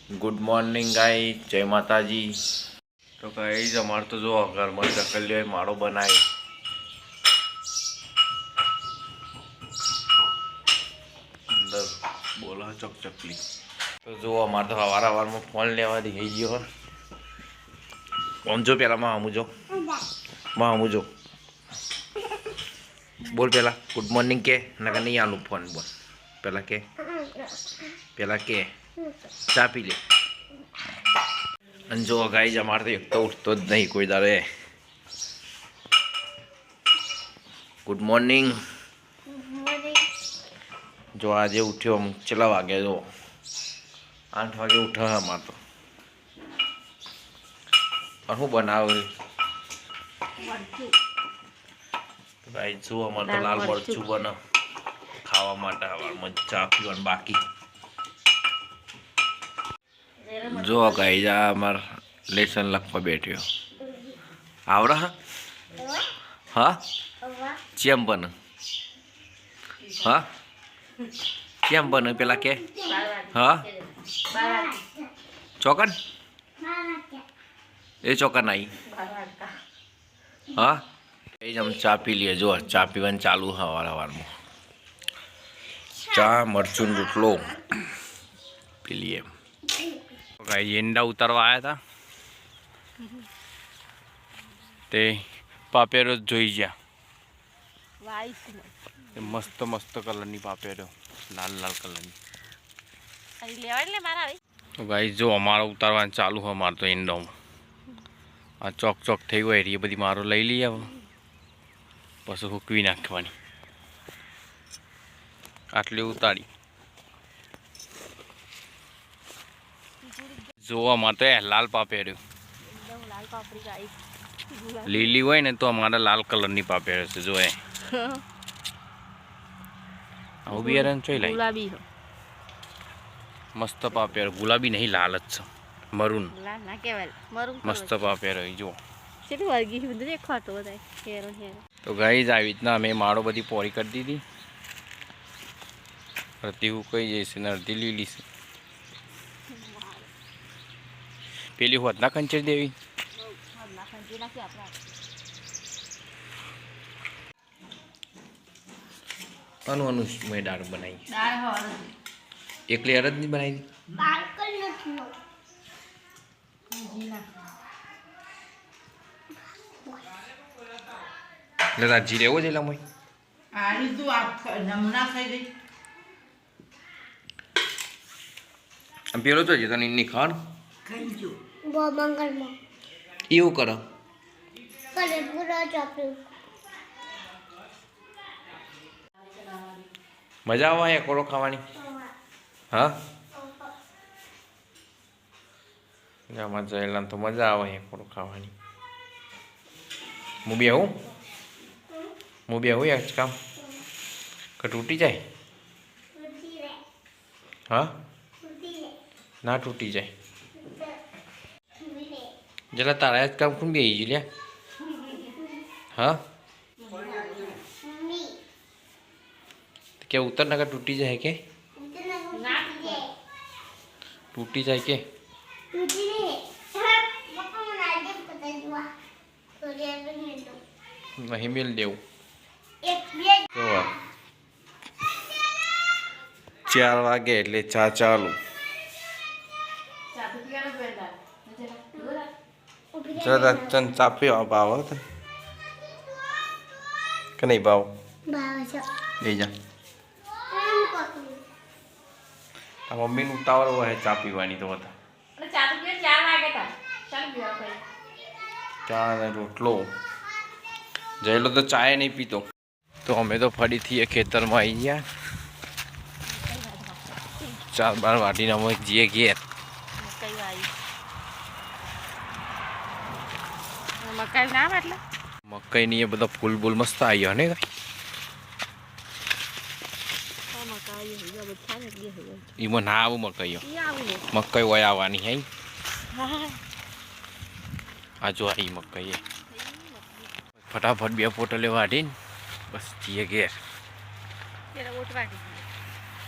Good morning guys, જય માતાજી। તો ગાઈસ અમારે તો જો ઘરમાં ચકલીઓએ માળો બનાવી અંદર બોલો ચકચકલી। તો જો અમારે તો વારાવારમાં ફોન લેવા દઈ ગયો ફોન જો પેલા માં જો બોલ પેલા ગુડ મોર્નિંગ કે નકર નહીં આલું ફોન બોલ પેલા કે ચા પી લે। અને જો ગાઈસ અમારે તો એક તો ઉઠતો જ નહીં કોઈ દાડે। Good morning. જો આજે ઉઠ્યો કેટલા વાગે જો 8 વાગે ઉઠ્યો અમારે તો। और શું બનાવ્યું ગાઈસ જો અમારે તો લાલ મરચું બને ખાવા માટે હવારમાં ચા પીવાનું બાકી। જો ગાઈસ આ અમાર લેસન લખવા બેઠ્યો આવડે હા ચેમ બને હા કેમ બને પેલા કે હા ચોકન એ ચોકન आई हाँ हम चा पी लिए जो चा पीवन चालू हवार में चा मरचून रोटलो पी लिए। गाइस एंडा उतारवा आया था ते पापेरो જોઈ જા મસ્ત મસ્ત કલરની પાપેરો લાલ લાલ કલરની અરે લેવા લે મારા ભાઈ। તો ગાઈસ જો અમારો ઉતારવાનું ચાલુ છે અમાર તો એંડો આ ચોક ચોક થઈ ગયો એ બધી મારો લઈ લઈએ પછી હુકવી નાખવાની આટલી ઉતારી જોવા માટે લાલ પાપેરો લાલ પાપડી ગાઈસ લીલી હોય ને તો અમારા લાલ કલરની પાપેરો છે જો એ આવું બિયારણ જોઈ લે ગુલાબી મસ્ત પાપેરો ગુલાબી નહીં લાલ જ છે મરૂન લાલ ના કહેવાય મરૂન મસ્ત પાપેરો જો કેટલી વર્ગી છે બધું દેખાતો બતાય હેરો હેરો। તો ગાઈસ આવી રીતના અમે માળો બધી પોરી કરી દીધી અડધી ઉકઈ જઈશે ને અડધી લીલી છે પેલી હોત ના ખંચેર દેવી અનુ મેં દાળ બનાવી એકલી અડદ ની બનાવી એટલે તાર જીરે એવો જ એલા મોય આમ પેલો તો છે તને એની ખાવાનું એવું કરો મજા આવે કોળો ખાવાની હા આમાં જયેલા તો મજા આવે કોળો ખાવાની। હું બે હું યાર કામ કે તૂટી જાય હા ના તૂટી જાય જરા તારા જ કામ કોણ બે લ્યા હા क्या उतर नगर टूटी जाए के टूटी जाए के नहीं मिल देव तो 4 वागे એટલે ચા ચાલુ જરા ચન ચાપી ભાવ કે નહીં ભાવ લઈ જા मम्मी उतावल हुआ है चा पीवानी तो बता चा रोटलो जयलो तो चाय नहीं पीतो। तो हमें तो फरी थी खेतर में आई गया 4 बार वाटी ना जीए घेर मकई नहीं बदा फूल बुल मस्त आई है ने इमो ना आव मकई वही आवानी है आ जो आई मकई फटाफट बे पोटले वाटी बस जीए घेर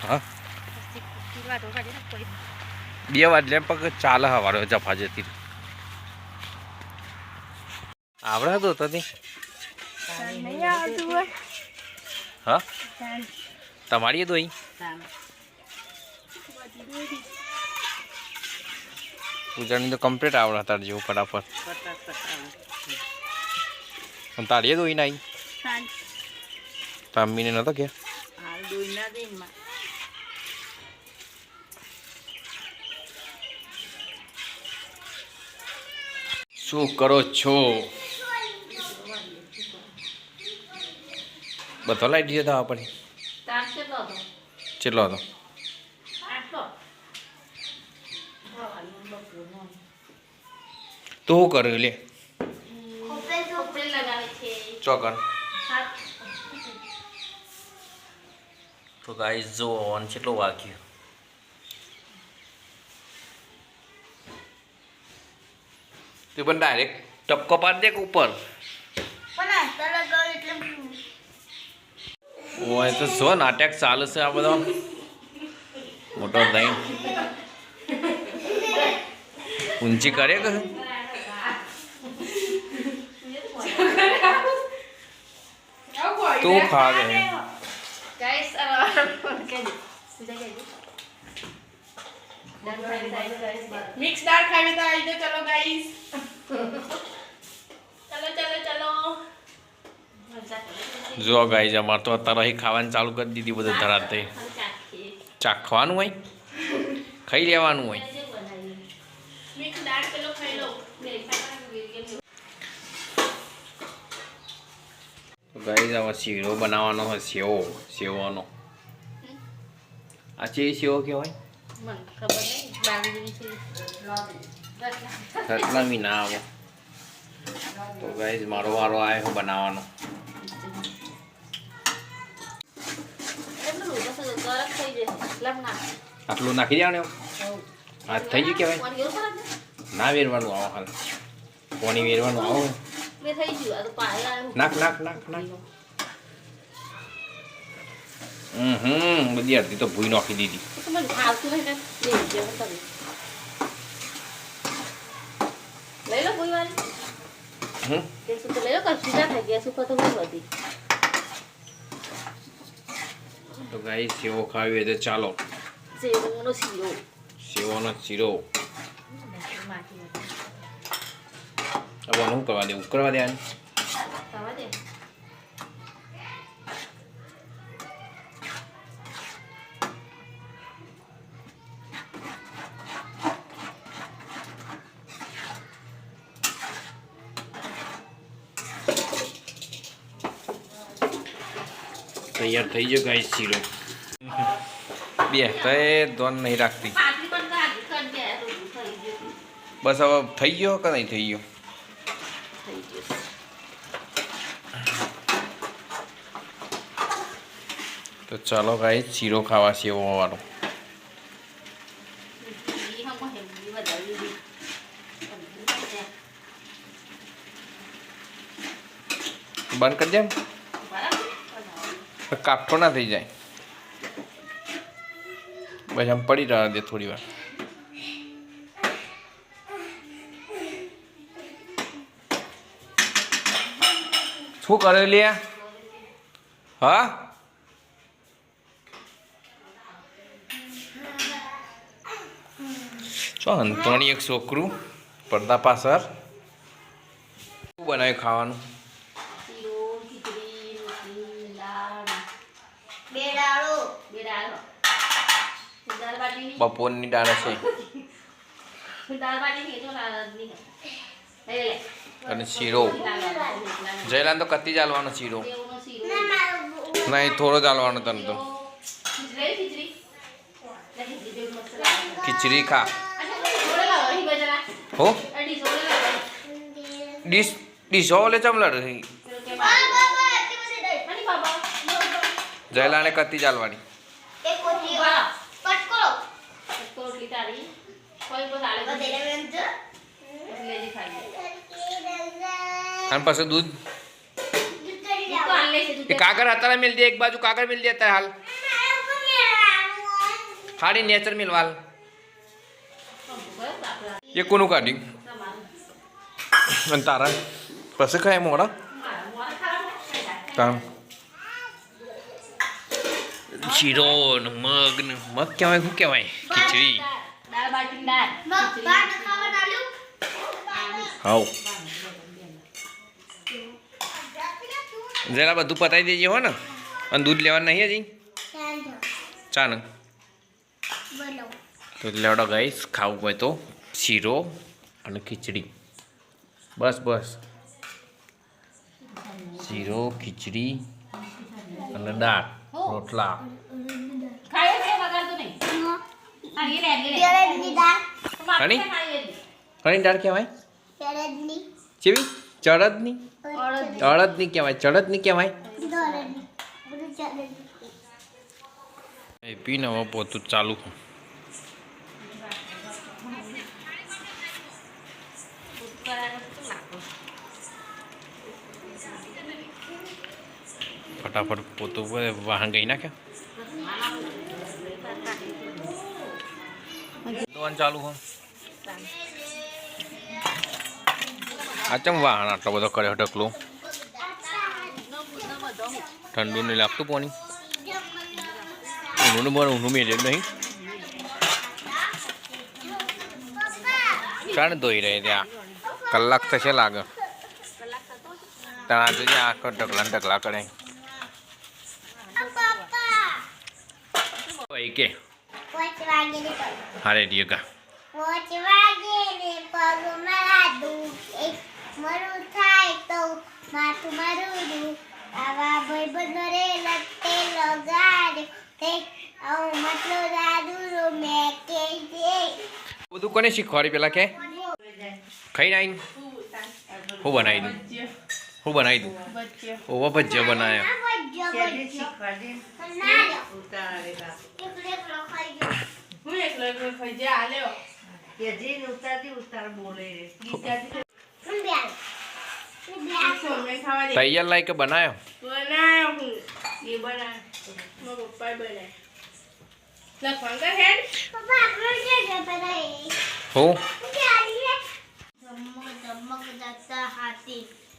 हाँ 2 વાગે પગ ચાલે હવારે જફા જતી આવડે તો તને હા તમારી તો પૂજાની તો કમ્પ્લીટ આવડે તાર જેવું ફટાફટ તારીએ દોઈ નાઈ તામીને નતો કે શું કરો છો બધો લાઈ દીધો તો આપણે કેટલો હતો તો શું કર્યું લે ચોકન તો ગાઈસ જો ઓન કેટલો વાગ્યો તે પણ ડાયરેક્ટ ટપકો પાડ દે ઉપર ઓય તો જો નાટક ચાલે છે આ બધો મોટો દહીં ઊંચી કરે કે તું ખાવે गाइस मिक्स दाल खावे तो आई दो चलो गाइस चलो चलो चलो જો ગાઈસ અમાર તો અત્યારે અહીં ખાવાનું ચાલુ કરી દીધી બધું ધરાતે ચાખવાનું હોય ખાઈ લેવાનું હોય मिक्स दाल चलो खाई लो ગાઈસ આવા શીરો બનાવવાનો હોય સેવવાનો આ છે સેવો કહેવાય मन खबर नहीं बांगड़ी से રતલા મી ના આવો તો ગાઈસ મારો વારો આવ્યો બનાવવાનો એટલું બસ ગરમ થઈ જશે લમના આટલું નાખી દેવાનું આ થઈ ગયું કહેવાય કોણ ગયો પર ના વેરવાનું આવો હાલ કોની વેરવાનું આવો મે થઈ ગયું આ તો પાય આવ્યું નાખ નાખ નાખ નાખ બધી અડધી તો ભૂઈ નાખી દીધી તો મને ખાવતું નહીં ને લઈ જેમ તમે લઈ લો કોઈ વાર તે સુતો લઈ લો કશું ના થઈ ગયા સુપર તો બહુ વધી તો ગાઈસ સેવો ખાવી હોય તો ચાલો સેવનો શીરો સેવોનો શીરો હવે શું કરવા દે ઉકળવા દે આને ખાવા દે તૈયાર થઈ ગયો ગાઈસ શીરો બે તો એ ધોન નહીં રાખતી પાટલી પણ કાઢી કર દે તો થઈ ગયું બસ હવે થઈ ગયો કે નહીં થઈ ગયો થઈ ગયું તો ચાલો ગાઈસ શીરો ખાવા સેવો વાળો ઈ હમ હેલ્દી વધારી દી બંધ કરી દે કાપઠો ના થઈ જાય બસ આમ પડી રહ્યા દે થોડી વાર શું કરે લે હા ચો અંતોણી એક છોકરું પડદા પાછળ શું બનાવ્યું ખાવાનું શીરો ખીચડી રોટલી દાળ બેડાળો દાળ બાટી બપોરની દાળ છે દાળ બાટી ની તો લાડની લે લે અને શીરો જયલાન તો કતી ચાલવાનો શીરો દેવનો શીરો નહીં થોડો ચાલવાનો તને તો ખીચડી દેવ મસાલા ખીચડી ખા અચ્છા થોડો લાવો હી બજરા હો અડી થોડો લાવો ડીશો લે ચમલડ જયલાને કતી ચાલવાની એક કોટી વાળા પટકો કોટી તારી કોઈ બસ આલે બધે લેજી ખાઈ અને પછી દૂધ તો આલે છે એ કાગળ અત્યારે મિલ દે એક બાજુ કાગળ મિલ દે અત્યારે હાલ ખાડી નેચર મિલ વાલ એ કોનું કાઢ્યું અને તારા પછી ખાય મોડા તાર શીરો ને મગ ને મગ કહેવાય શું કહેવાય ખીચડી દાળ બાટી દાળ ભાત ખાવા ડાલ્યું હાઉ જરા બધું પતાવી દેજે હો ને અને દૂધ લેવાનું નહીં હજી ચા ને તો લેવડો ગાઈસ ખાવું હોય તો શીરો અને ખીચડી બસ બસ શીરો ખીચડી અને દાળ રોટલા ખાય છે વગાડતો નહીં આ એ લે કણી કણી દાળ કહેવાય ચેવી ચડદની અડદની કહેવાય ચડદની કહેવાય એ પીને હવે પોતું ચાલુ ફટાફટ પોતું વાહન ગઈ નાખ્યા ચાલુ હો આ ચમ વાહન આટલો બધો કરે ઢકલો ઠંડુ નહીં લાગતું પાણી ઊનું બને ઊનું મેળે નહીં ચાણ ધોઈ રહી ત્યાં કલાક થશે લાગે ત્યાં આજે આખો ઢકલા ઢકલા કરે કે હારે દિયે કા મરું થાય તો માથું મારું આવા ભાઈબંધો રે લટ્ટે લગાડ્યો તે આવું મતલો દાદુ મે કે જે બધું કોને શીખવાડી પેલા કે ખાઈ નાઈ હું બનાવી દઉં હું બનાવી દઉં ઓવા ભજીયા બનાવ્યા તૈયાર લાઈ કે બનાયો હું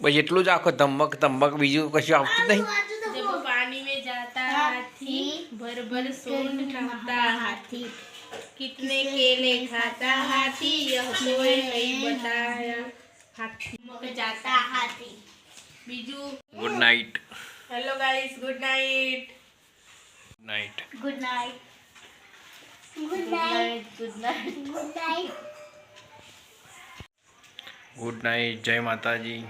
બસ એટલું જ આખો ધમક ધમક બીજું કશું આવતું જ નહીં जब पानी में जाता हाथी भर भर सोंड खाता हाथी कितने केले खाता हाथी यह कोई नहीं बताया हाथी मग जाता हाथी Biju good night hello guys good night night good night good night good night good night good night જય માતાજી